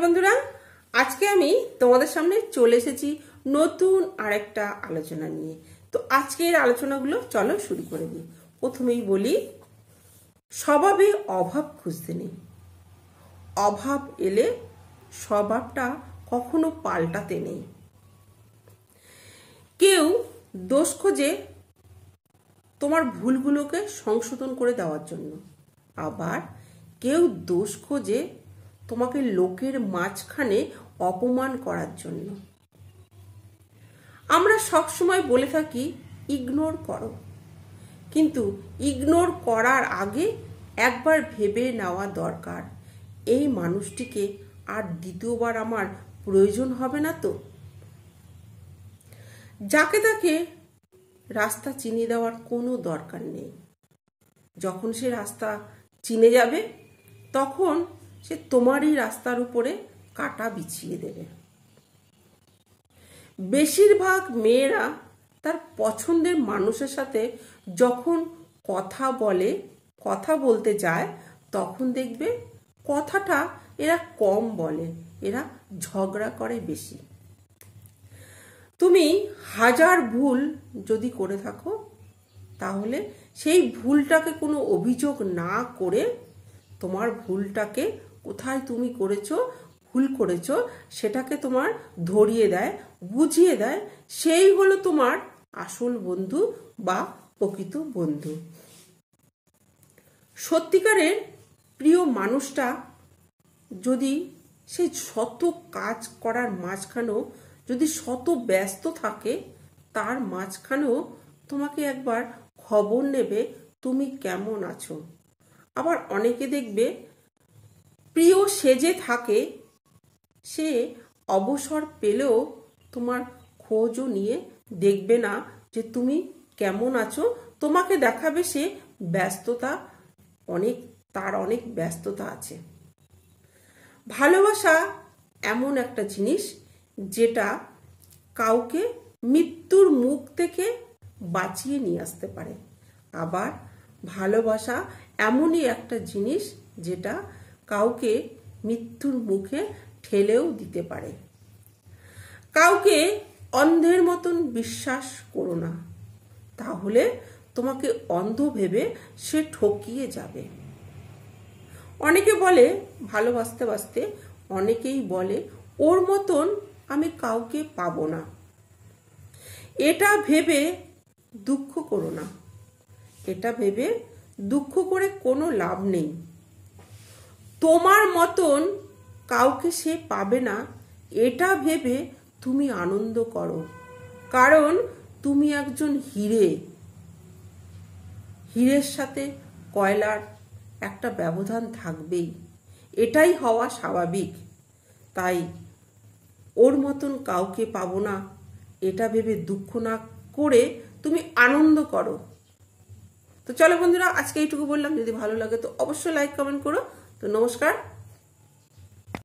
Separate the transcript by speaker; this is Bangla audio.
Speaker 1: বন্ধুরা, আজকে আমি তোমাদের সামনে চলে এসেছি নতুন আরেকটা আলোচনা নিয়ে। তো আজকের আলোচনাগুলো চলো শুরু করে দিই। প্রথমেই বলি, স্বভাবে অভাব খুঁজতে নেই। অভাব এলে স্বভাবটা কখনো পাল্টাতে নেই। কেউ দোষ খোঁজে তোমার ভুলগুলোকে সংশোধন করে দেওয়ার জন্য, আবার কেউ দোষ খোঁজে তোমাকে লোকের মাঝখানে অপমান করার জন্য। আমরা সবসময় বলে থাকি ইগনোর করো, কিন্তু ইগনোর করার আগে একবার ভেবে নেওয়া দরকার, এই মানুষটিকে আর দ্বিতীয়বার আমার প্রয়োজন হবে না তো। যাকে তাকে রাস্তা চিনে দেওয়ার কোনো দরকার নেই। যখন সে রাস্তা চিনে যাবে তখন সে তোমারই রাস্তার উপরে কাঁটা বিছিয়ে দেবে। বেশিরভাগ মেয়েরা তার পছন্দের মানুষের সাথে যখন কথা বলতে যায় তখন দেখবে কথাটা এরা কম বলে, এরা ঝগড়া করে বেশি। তুমি হাজার ভুল যদি করে থাকো তাহলে সেই ভুলটাকে কোনো অভিযোগ না করে তোমার ভুলটাকে কোথায় তুমি ভুল করেছো সেটাকে তোমার ধরিয়ে দেয়, বুঝিয়ে দেয়। সেই হলো তোমার আসল বন্ধু বা প্রকৃত বন্ধু। সত্যিকারের প্রিয় মানুষটা যদি সেই শত কাজ করার মাঝখানেও যদি শত ব্যস্ত থাকে, তার মাঝখানেও তোমাকে একবার খবর নেবে তুমি কেমন আছো। আবার অনেকে দেখবে প্রিয় সেজে থাকে, সে অবসর পেলেও তোমার খোঁজও নিয়ে দেখবে না যে তুমি কেমন আছো। তোমাকে দেখাবে সে ব্যস্ততা, তার অনেক ব্যস্ততা আছে। ভালোবাসা এমন একটা জিনিস যেটা কাউকে মৃত্যুর মুখ থেকে বাঁচিয়ে নিয়ে আসতে পারে, আবার ভালোবাসা এমনই একটা জিনিস যেটা কাউকে মৃত্যুর মুখে ঠেলেও দিতে পারে। কাউকে অন্ধের মতন বিশ্বাস করো না, তাহলে তোমাকে অন্ধ ভেবে সে ঠকিয়ে যাবে। অনেকে বলে ভালোবাসতে বাসতে, অনেকেই বলে ওর মতন আমি কাউকে পাবো না। এটা ভেবে দুঃখ করো না, এটা ভেবে দুঃখ করে কোনো লাভ নেই। তোমার মতন কাউকে সে পাবে না এটা ভেবে তুমি আনন্দ করো, কারণ তুমি একজন হীরের সাথে কয়লার একটা ব্যবধান থাকবেই, এটাই হওয়া স্বাভাবিক। তাই ওর মতন কাউকে পাবো না এটা ভেবে দুঃখ না করে তুমি আনন্দ করো। তো চলো বন্ধুরা, আজকে এইটুকু বললাম। যদি ভালো লাগে তো অবশ্যই লাইক কমেন্ট করো। তো নমস্কার।